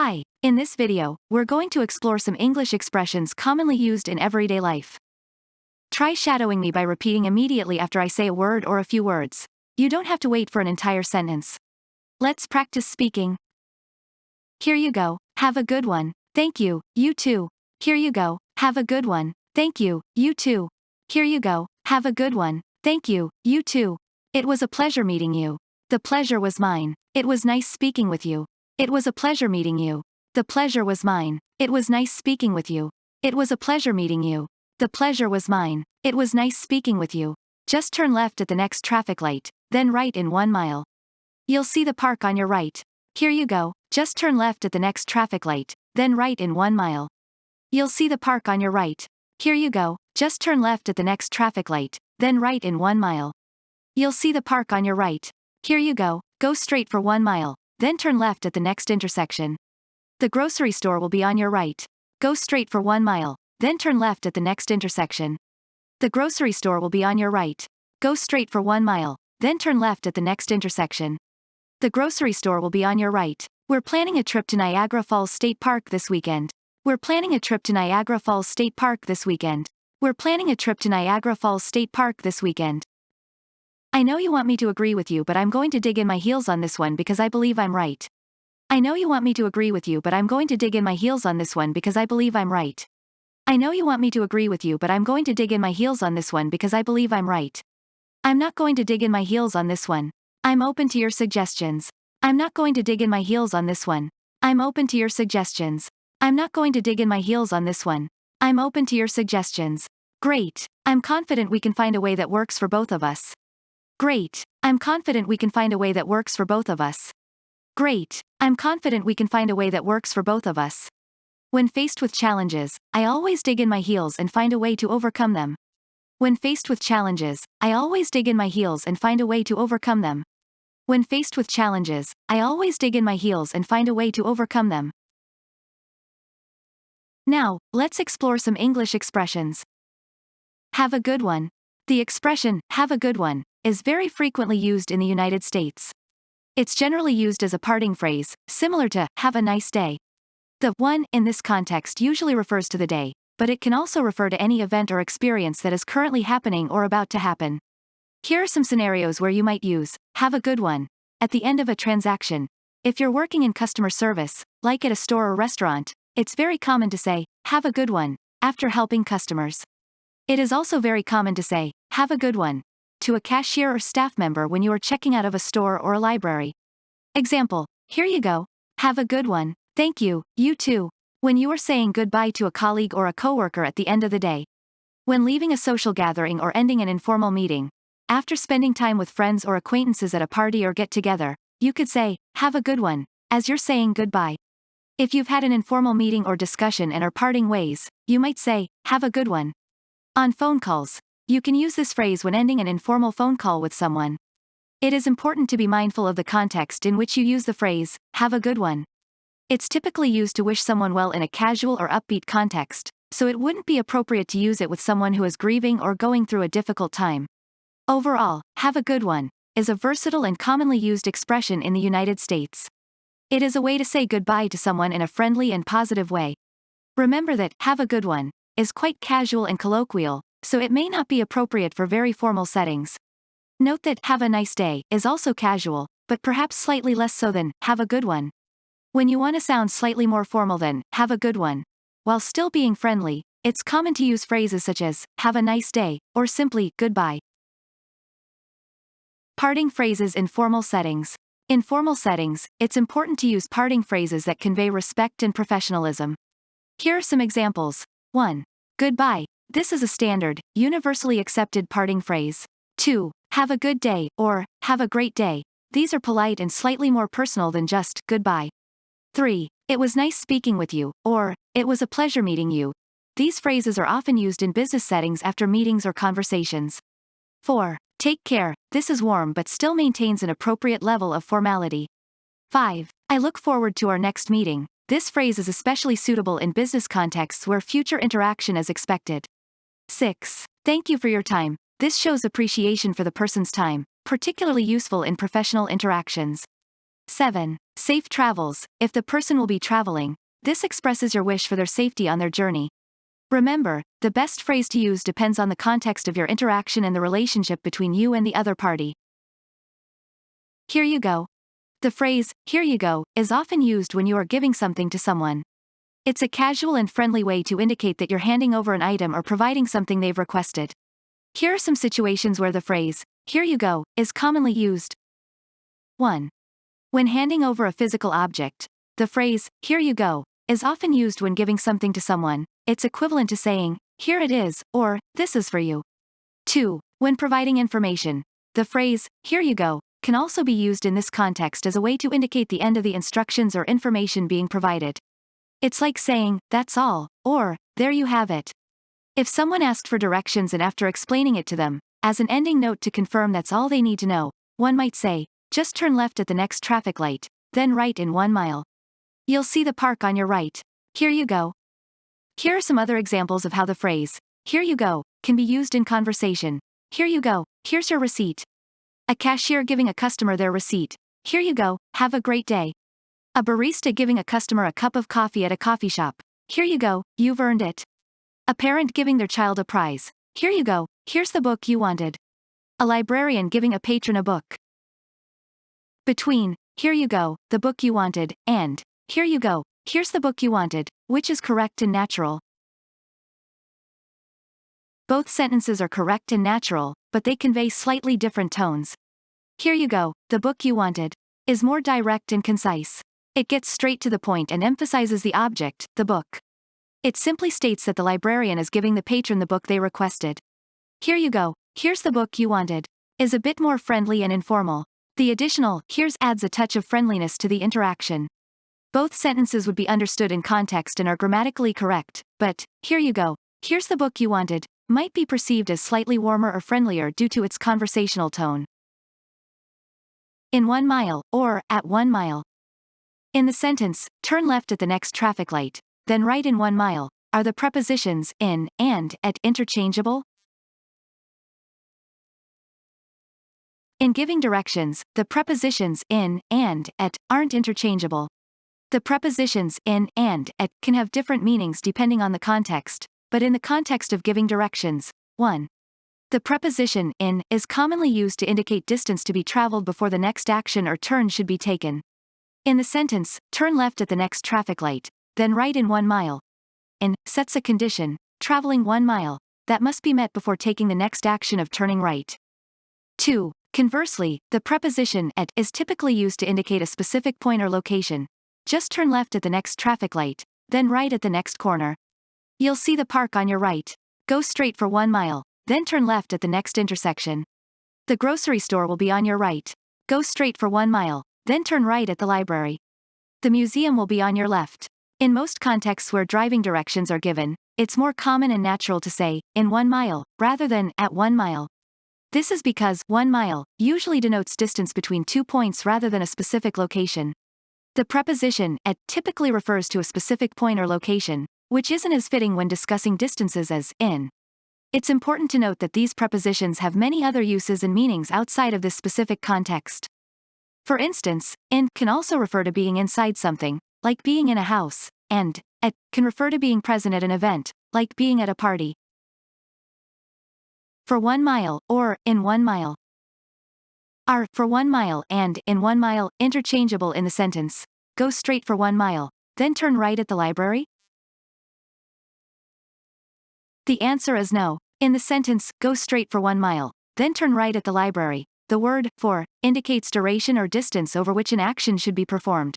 Hi, in this video, we're going to explore some English expressions commonly used in everyday life. Try shadowing me by repeating immediately after I say a word or a few words. You don't have to wait for an entire sentence. Let's practice speaking. Here you go, have a good one, thank you, you too. Here you go, have a good one, thank you, you too. Here you go, have a good one, thank you, you too. It was a pleasure meeting you. The pleasure was mine. It was nice speaking with you. It was a pleasure meeting you. The pleasure was mine. It was nice speaking with you. It was a pleasure meeting you. The pleasure was mine. It was nice speaking with you. Just turn left at the next traffic light, then right in 1 mile. You'll see the park on your right. Here you go, just turn left at the next traffic light, then right in 1 mile. You'll see the park on your right. Here you go, just turn left at the next traffic light, then right in 1 mile. You'll see the park on your right. Here you go straight for 1 mile, then turn left at the next intersection. The grocery store will be on your right. Go straight for 1 mile, then turn left at the next intersection. The grocery store will be on your right. Go straight for 1 mile, then turn left at the next intersection. The grocery store will be on your right. We're planning a trip to Niagara Falls State Park this weekend. We're planning a trip to Niagara Falls State Park this weekend. We're planning a trip to Niagara Falls State Park this weekend. I know you want me to agree with you, but I'm going to dig in my heels on this one because I believe I'm right. I know you want me to agree with you, but I'm going to dig in my heels on this one because I believe I'm right. I know you want me to agree with you, but I'm going to dig in my heels on this one because I believe I'm right. I'm not going to dig in my heels on this one. I'm open to your suggestions. I'm not going to dig in my heels on this one. I'm open to your suggestions. I'm not going to dig in my heels on this one. I'm open to your suggestions. Great. I'm confident we can find a way that works for both of us. Great. I'm confident we can find a way that works for both of us. Great. I'm confident we can find a way that works for both of us. When faced with challenges, I always dig in my heels and find a way to overcome them. When faced with challenges, I always dig in my heels and find a way to overcome them. When faced with challenges, I always dig in my heels and find a way to overcome them. Now, let's explore some English expressions. Have a good one. The expression, have a good one, is very frequently used in the United States. It's generally used as a parting phrase, similar to, have a nice day. The one in this context usually refers to the day, but it can also refer to any event or experience that is currently happening or about to happen. Here are some scenarios where you might use, have a good one, at the end of a transaction. If you're working in customer service, like at a store or restaurant, it's very common to say, have a good one, after helping customers. It is also very common to say, have a good one, to a cashier or staff member when you are checking out of a store or a library. Example, here you go, have a good one, thank you, you too, when you are saying goodbye to a colleague or a coworker at the end of the day. When leaving a social gathering or ending an informal meeting. After spending time with friends or acquaintances at a party or get-together, you could say, have a good one, as you're saying goodbye. If you've had an informal meeting or discussion and are parting ways, you might say, have a good one. On phone calls, you can use this phrase when ending an informal phone call with someone. It is important to be mindful of the context in which you use the phrase, have a good one. It's typically used to wish someone well in a casual or upbeat context, so it wouldn't be appropriate to use it with someone who is grieving or going through a difficult time. Overall, have a good one, is a versatile and commonly used expression in the United States. It is a way to say goodbye to someone in a friendly and positive way. Remember that, have a good one, is quite casual and colloquial, so it may not be appropriate for very formal settings. Note that, have a nice day, is also casual, but perhaps slightly less so than, have a good one. When you want to sound slightly more formal than, have a good one, while still being friendly, it's common to use phrases such as, have a nice day, or simply, goodbye. Parting phrases in formal settings. In formal settings, it's important to use parting phrases that convey respect and professionalism. Here are some examples. 1. Goodbye. This is a standard, universally accepted parting phrase. 2. Have a good day, or, have a great day. These are polite and slightly more personal than just, goodbye. 3. It was nice speaking with you, or, it was a pleasure meeting you. These phrases are often used in business settings after meetings or conversations. 4. Take care, this is warm but still maintains an appropriate level of formality. 5. I look forward to our next meeting. This phrase is especially suitable in business contexts where future interaction is expected. 6. Thank you for your time. This shows appreciation for the person's time, particularly useful in professional interactions. 7. Safe travels. If the person will be traveling, this expresses your wish for their safety on their journey. Remember, the best phrase to use depends on the context of your interaction and the relationship between you and the other party. Here you go. The phrase, here you go, is often used when you are giving something to someone. It's a casual and friendly way to indicate that you're handing over an item or providing something they've requested. Here are some situations where the phrase, here you go, is commonly used. 1. When handing over a physical object, the phrase, here you go, is often used when giving something to someone. It's equivalent to saying, here it is, or, this is for you. 2. When providing information, the phrase, here you go, can also be used in this context as a way to indicate the end of the instructions or information being provided. It's like saying, that's all, or, there you have it. If someone asked for directions and after explaining it to them, as an ending note to confirm that's all they need to know, one might say, just turn left at the next traffic light, then right in 1 mile. You'll see the park on your right. Here you go. Here are some other examples of how the phrase, here you go, can be used in conversation. Here you go, here's your receipt. A cashier giving a customer their receipt. Here you go, have a great day. A barista giving a customer a cup of coffee at a coffee shop. Here you go, you've earned it. A parent giving their child a prize. Here you go, here's the book you wanted. A librarian giving a patron a book. Between, here you go, the book you wanted, and, here you go, here's the book you wanted, which is correct and natural? Both sentences are correct and natural, but they convey slightly different tones. Here you go, the book you wanted, is more direct and concise. It gets straight to the point and emphasizes the object, the book. It simply states that the librarian is giving the patron the book they requested. Here you go, here's the book you wanted, is a bit more friendly and informal. The additional, here's adds a touch of friendliness to the interaction. Both sentences would be understood in context and are grammatically correct, but, here you go, here's the book you wanted, might be perceived as slightly warmer or friendlier due to its conversational tone. In 1 mile, or, at 1 mile. In the sentence, turn left at the next traffic light, then right in 1 mile, are the prepositions in and at interchangeable? In giving directions, the prepositions in and at aren't interchangeable. The prepositions in and at can have different meanings depending on the context, but in the context of giving directions, 1. The preposition in is commonly used to indicate distance to be traveled before the next action or turn should be taken. In the sentence, turn left at the next traffic light, then right in 1 mile. In sets a condition, traveling 1 mile, that must be met before taking the next action of turning right. 2. Conversely, the preposition at is typically used to indicate a specific point or location. Just turn left at the next traffic light, then right at the next corner. You'll see the park on your right. Go straight for 1 mile, then turn left at the next intersection. The grocery store will be on your right. Go straight for 1 mile, then turn right at the library. The museum will be on your left. In most contexts where driving directions are given, it's more common and natural to say, in 1 mile, rather than at 1 mile. This is because 1 mile usually denotes distance between 2 points rather than a specific location. The preposition at typically refers to a specific point or location, which isn't as fitting when discussing distances as in. It's important to note that these prepositions have many other uses and meanings outside of this specific context. For instance, in can also refer to being inside something, like being in a house, and at can refer to being present at an event, like being at a party. For 1 mile, or in 1 mile. Are for 1 mile and in 1 mile interchangeable in the sentence, go straight for 1 mile, then turn right at the library? The answer is no. In the sentence, go straight for 1 mile, then turn right at the library, the word for indicates duration or distance over which an action should be performed.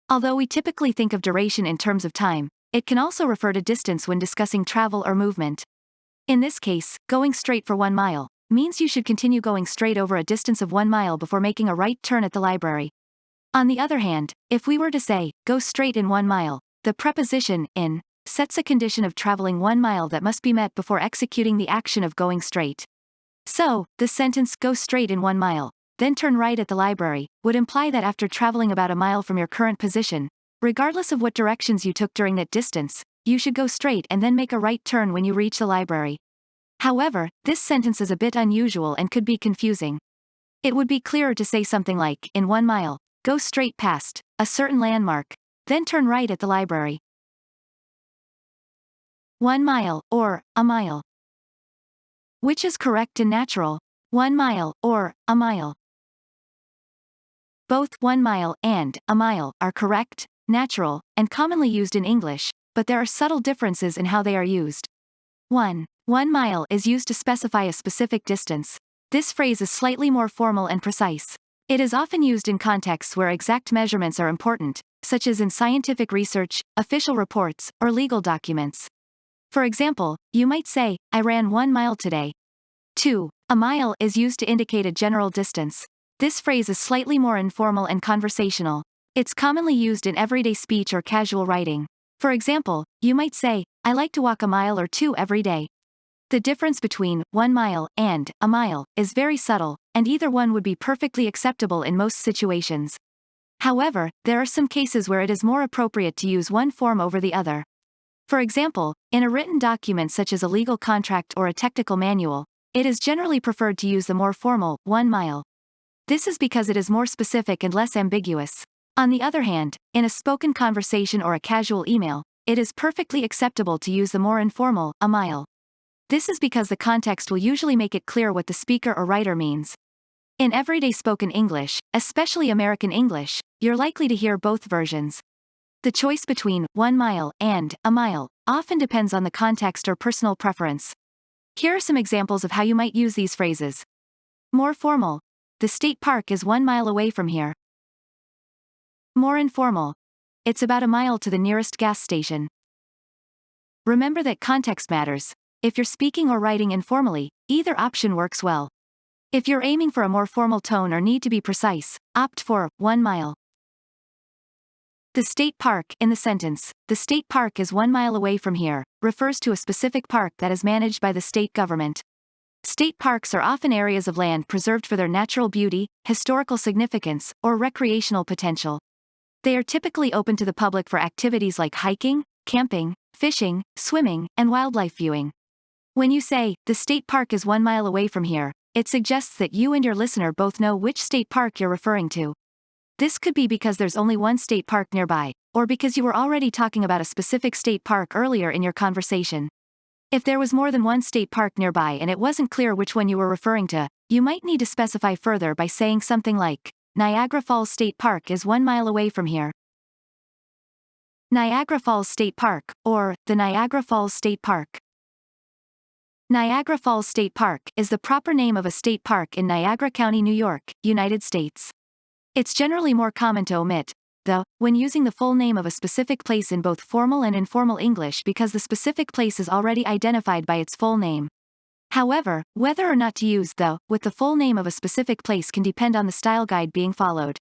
Although we typically think of duration in terms of time, it can also refer to distance when discussing travel or movement. In this case, going straight for 1 mile means you should continue going straight over a distance of 1 mile before making a right turn at the library. On the other hand, if we were to say, go straight in 1 mile, the preposition in sets a condition of traveling 1 mile that must be met before executing the action of going straight. So, the sentence go straight in 1 mile, then turn right at the library, would imply that after traveling about a mile from your current position, regardless of what directions you took during that distance, you should go straight and then make a right turn when you reach the library. However, this sentence is a bit unusual and could be confusing. It would be clearer to say something like, in 1 mile, go straight past a certain landmark, then turn right at the library. 1 mile or a mile. Which is correct and natural? 1 mile or a mile. Both 1 mile and a mile are correct, natural, and commonly used in English, but there are subtle differences in how they are used. 1 mile is used to specify a specific distance. This phrase is slightly more formal and precise. It is often used in contexts where exact measurements are important, such as in scientific research, official reports, or legal documents. For example, you might say, I ran 1 mile today. 2 A mile is used to indicate a general distance. This phrase is slightly more informal and conversational. It's commonly used in everyday speech or casual writing. For example, you might say, I like to walk a mile or two every day. The difference between 1 mile and a mile is very subtle, and either one would be perfectly acceptable in most situations. However, there are some cases where it is more appropriate to use one form over the other. For example, in a written document such as a legal contract or a technical manual, it is generally preferred to use the more formal 1 mile. This is because it is more specific and less ambiguous. On the other hand, in a spoken conversation or a casual email, it is perfectly acceptable to use the more informal a mile. This is because the context will usually make it clear what the speaker or writer means. In everyday spoken English, especially American English, you're likely to hear both versions. The choice between 1 mile and a mile often depends on the context or personal preference. Here are some examples of how you might use these phrases. More formal. The state park is 1 mile away from here. More informal. It's about a mile to the nearest gas station. Remember that context matters. If you're speaking or writing informally, either option works well. If you're aiming for a more formal tone or need to be precise, opt for 1 mile. The state park in the sentence, the state park is 1 mile away from here, refers to a specific park that is managed by the state government. State parks are often areas of land preserved for their natural beauty, historical significance, or recreational potential. They are typically open to the public for activities like hiking, camping, fishing, swimming, and wildlife viewing. When you say, the state park is 1 mile away from here, it suggests that you and your listener both know which state park you're referring to. This could be because there's only one state park nearby, or because you were already talking about a specific state park earlier in your conversation. If there was more than one state park nearby and it wasn't clear which one you were referring to, you might need to specify further by saying something like, Niagara Falls State Park is 1 mile away from here. Niagara Falls State Park, or the Niagara Falls State Park. Niagara Falls State Park is the proper name of a state park in Niagara County, New York, United States. It's generally more common to omit the when using the full name of a specific place in both formal and informal English because the specific place is already identified by its full name. However, whether or not to use the with the full name of a specific place can depend on the style guide being followed.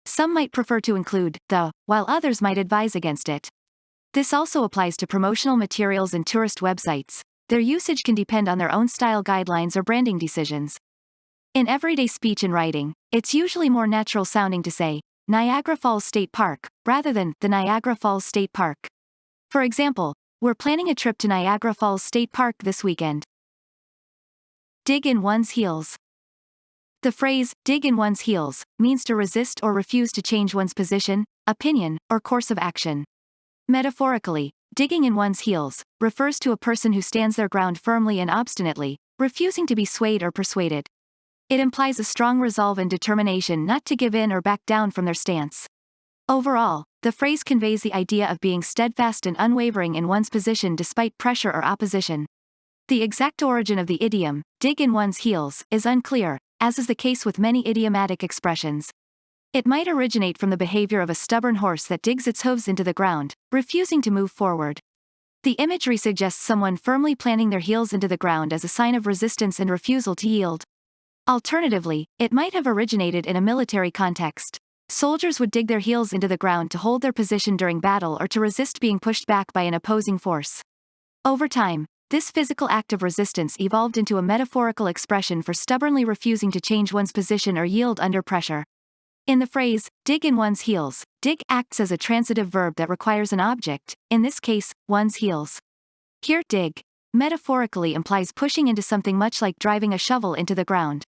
Some might prefer to include the, while others might advise against it. This also applies to promotional materials and tourist websites. Their usage can depend on their own style guidelines or branding decisions. In everyday speech and writing, it's usually more natural sounding to say, Niagara Falls State Park, rather than the Niagara Falls State Park. For example, we're planning a trip to Niagara Falls State Park this weekend. Dig in one's heels. The phrase, dig in one's heels, means to resist or refuse to change one's position, opinion, or course of action. Metaphorically, digging in one's heels refers to a person who stands their ground firmly and obstinately, refusing to be swayed or persuaded. It implies a strong resolve and determination not to give in or back down from their stance. Overall, the phrase conveys the idea of being steadfast and unwavering in one's position despite pressure or opposition. The exact origin of the idiom, dig in one's heels, is unclear, as is the case with many idiomatic expressions. It might originate from the behavior of a stubborn horse that digs its hooves into the ground, refusing to move forward. The imagery suggests someone firmly planting their heels into the ground as a sign of resistance and refusal to yield. Alternatively, it might have originated in a military context. Soldiers would dig their heels into the ground to hold their position during battle or to resist being pushed back by an opposing force. Over time, this physical act of resistance evolved into a metaphorical expression for stubbornly refusing to change one's position or yield under pressure. In the phrase, dig in one's heels, dig acts as a transitive verb that requires an object, in this case, one's heels. Here, dig, metaphorically implies pushing into something much like driving a shovel into the ground.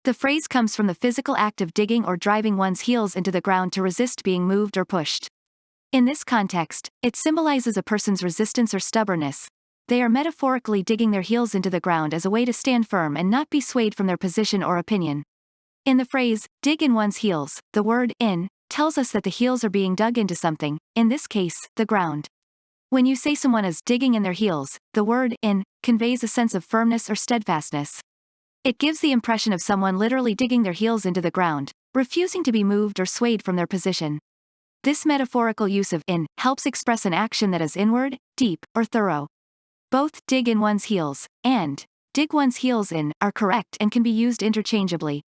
The phrase comes from the physical act of digging or driving one's heels into the ground to resist being moved or pushed. In this context, it symbolizes a person's resistance or stubbornness. They are metaphorically digging their heels into the ground as a way to stand firm and not be swayed from their position or opinion. In the phrase, dig in one's heels, the word in tells us that the heels are being dug into something, in this case, the ground. When you say someone is digging in their heels, the word in conveys a sense of firmness or steadfastness. It gives the impression of someone literally digging their heels into the ground, refusing to be moved or swayed from their position. This metaphorical use of in helps express an action that is inward, deep, or thorough. Both dig in one's heels and dig one's heels in are correct and can be used interchangeably.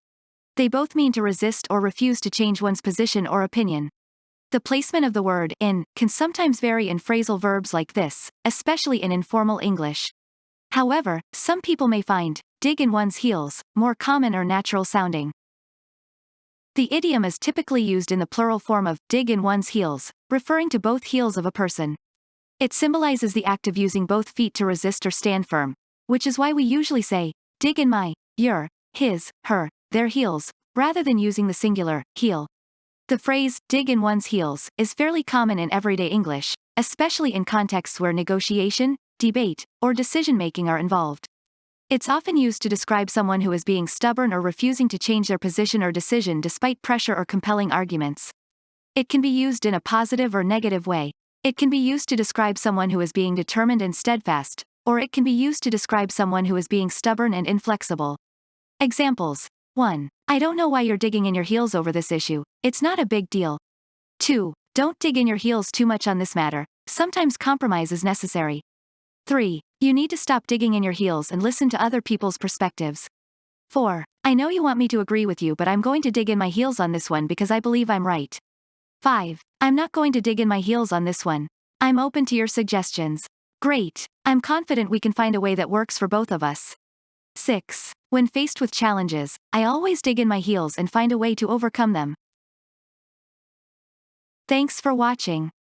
They both mean to resist or refuse to change one's position or opinion. The placement of the word in can sometimes vary in phrasal verbs like this, especially in informal English. However, some people may find dig in one's heels more common or natural sounding. The idiom is typically used in the plural form of dig in one's heels, referring to both heels of a person. It symbolizes the act of using both feet to resist or stand firm, which is why we usually say, dig in my, your, his, her, their heels, rather than using the singular, heel. The phrase, dig in one's heels, is fairly common in everyday English, especially in contexts where negotiation, debate, or decision-making are involved. It's often used to describe someone who is being stubborn or refusing to change their position or decision despite pressure or compelling arguments. It can be used in a positive or negative way. It can be used to describe someone who is being determined and steadfast, or it can be used to describe someone who is being stubborn and inflexible. Examples. 1. I don't know why you're digging in your heels over this issue, it's not a big deal. 2. Don't dig in your heels too much on this matter, sometimes compromise is necessary. 3. You need to stop digging in your heels and listen to other people's perspectives. 4. I know you want me to agree with you, but I'm going to dig in my heels on this one because I believe I'm right. 5. I'm not going to dig in my heels on this one. I'm open to your suggestions. Great. I'm confident we can find a way that works for both of us. 6. When faced with challenges, I always dig in my heels and find a way to overcome them. Thanks for watching.